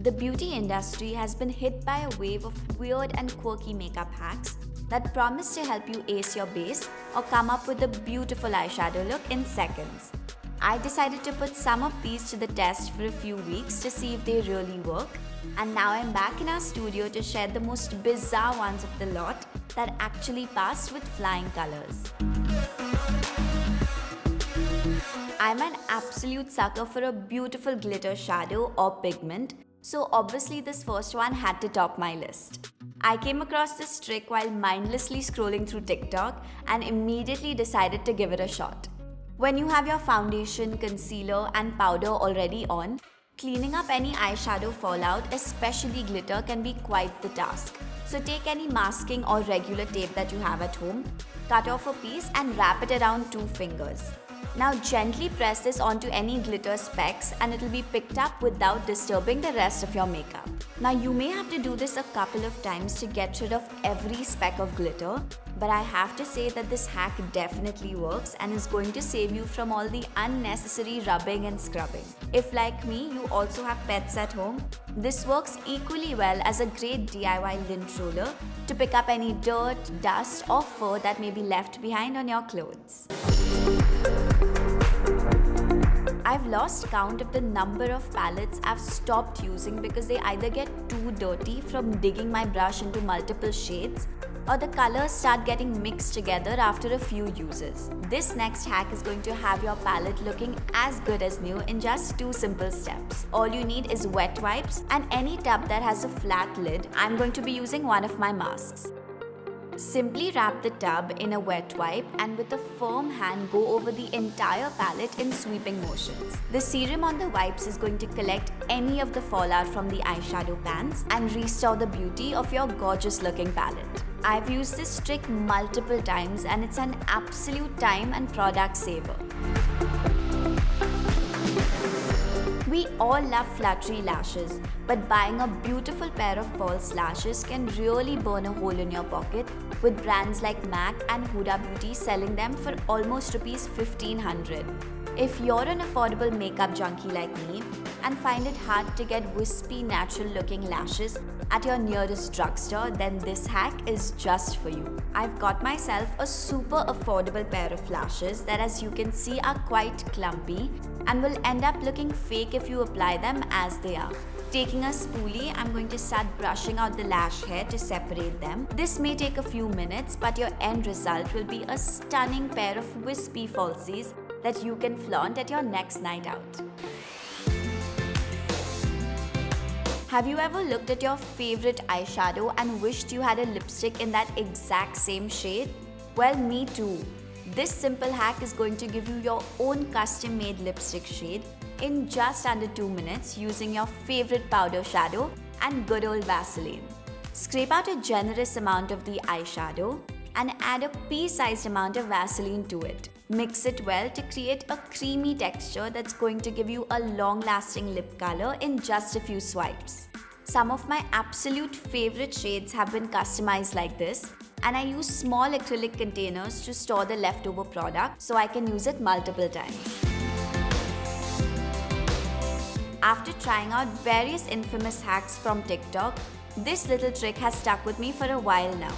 The beauty industry has been hit by a wave of weird and quirky makeup hacks that promise to help you ace your base or come up with a beautiful eyeshadow look in seconds. I decided to put some of these to the test for a few weeks to see if they really work, and now I'm back in our studio to share the most bizarre ones of the lot that actually passed with flying colors. I'm an absolute sucker for a beautiful glitter shadow or pigment, so obviously this first one had to top my list. I came across this trick while mindlessly scrolling through TikTok and immediately decided to give it a shot. When you have your foundation, concealer and powder already on, cleaning up any eyeshadow fallout, especially glitter, can be quite the task. So take any masking or regular tape that you have at home, cut off a piece and wrap it around 2 fingers. Now gently press this onto any glitter specks and it will be picked up without disturbing the rest of your makeup. Now you may have to do this a couple of times to get rid of every speck of glitter, but I have to say that this hack definitely works and is going to save you from all the unnecessary rubbing and scrubbing. If like me, you also have pets at home, this works equally well as a great DIY lint roller to pick up any dirt, dust or fur that may be left behind on your clothes. I've lost count of the number of palettes I've stopped using because they either get too dirty from digging my brush into multiple shades, or the colors start getting mixed together after a few uses. This next hack is going to have your palette looking as good as new in just 2 simple steps. All you need is wet wipes and any tub that has a flat lid. I'm going to be using one of my masks. Simply wrap the tub in a wet wipe and with a firm hand go over the entire palette in sweeping motions. The serum on the wipes is going to collect any of the fallout from the eyeshadow pans and restore the beauty of your gorgeous looking palette. I've used this trick multiple times and it's an absolute time and product saver. We all love fluttery lashes, but buying a beautiful pair of false lashes can really burn a hole in your pocket, with brands like MAC and Huda Beauty selling them for almost Rs 1500. If you're an affordable makeup junkie like me and find it hard to get wispy, natural looking lashes at your nearest drugstore, then this hack is just for you. I've got myself a super affordable pair of lashes that, as you can see, are quite clumpy and will end up looking fake if you apply them as they are. Taking a spoolie, I'm going to start brushing out the lash hair to separate them. This may take a few minutes, but your end result will be a stunning pair of wispy falsies that you can flaunt at your next night out. Have you ever looked at your favorite eyeshadow and wished you had a lipstick in that exact same shade? Well, me too. This simple hack is going to give you your own custom-made lipstick shade in just under 2 minutes using your favorite powder shadow and good old Vaseline. Scrape out a generous amount of the eyeshadow and add a pea-sized amount of Vaseline to it. Mix it well to create a creamy texture that's going to give you a long-lasting lip color in just a few swipes. Some of my absolute favorite shades have been customized like this, and I use small acrylic containers to store the leftover product so I can use it multiple times. After trying out various infamous hacks from TikTok, this little trick has stuck with me for a while now.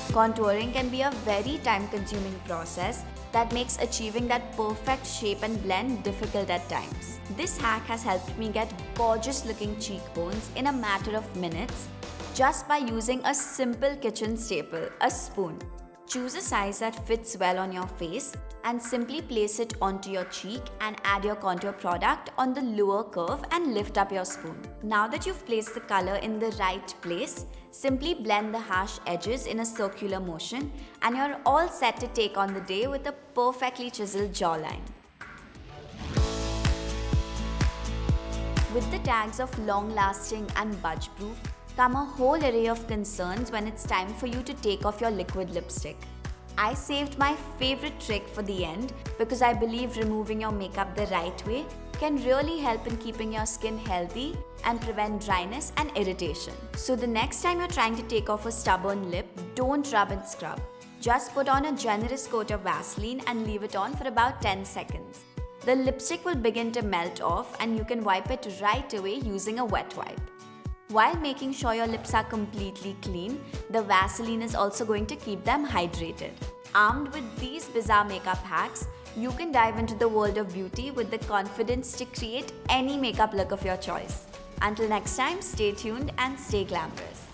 Contouring can be a very time-consuming process that makes achieving that perfect shape and blend difficult at times. This hack has helped me get gorgeous-looking cheekbones in a matter of minutes just by using a simple kitchen staple, a spoon. Choose a size that fits well on your face and simply place it onto your cheek and add your contour product on the lower curve and lift up your spoon. Now that you've placed the color in the right place, simply blend the harsh edges in a circular motion and you're all set to take on the day with a perfectly chiseled jawline. With the tags of long-lasting and budge-proof come a whole array of concerns when it's time for you to take off your liquid lipstick. I saved my favorite trick for the end because I believe removing your makeup the right way can really help in keeping your skin healthy and prevent dryness and irritation. So the next time you're trying to take off a stubborn lip, don't rub and scrub. Just put on a generous coat of Vaseline and leave it on for about 10 seconds. The lipstick will begin to melt off and you can wipe it right away using a wet wipe. While making sure your lips are completely clean, the Vaseline is also going to keep them hydrated. Armed with these bizarre makeup hacks, you can dive into the world of beauty with the confidence to create any makeup look of your choice. Until next time, stay tuned and stay glamorous.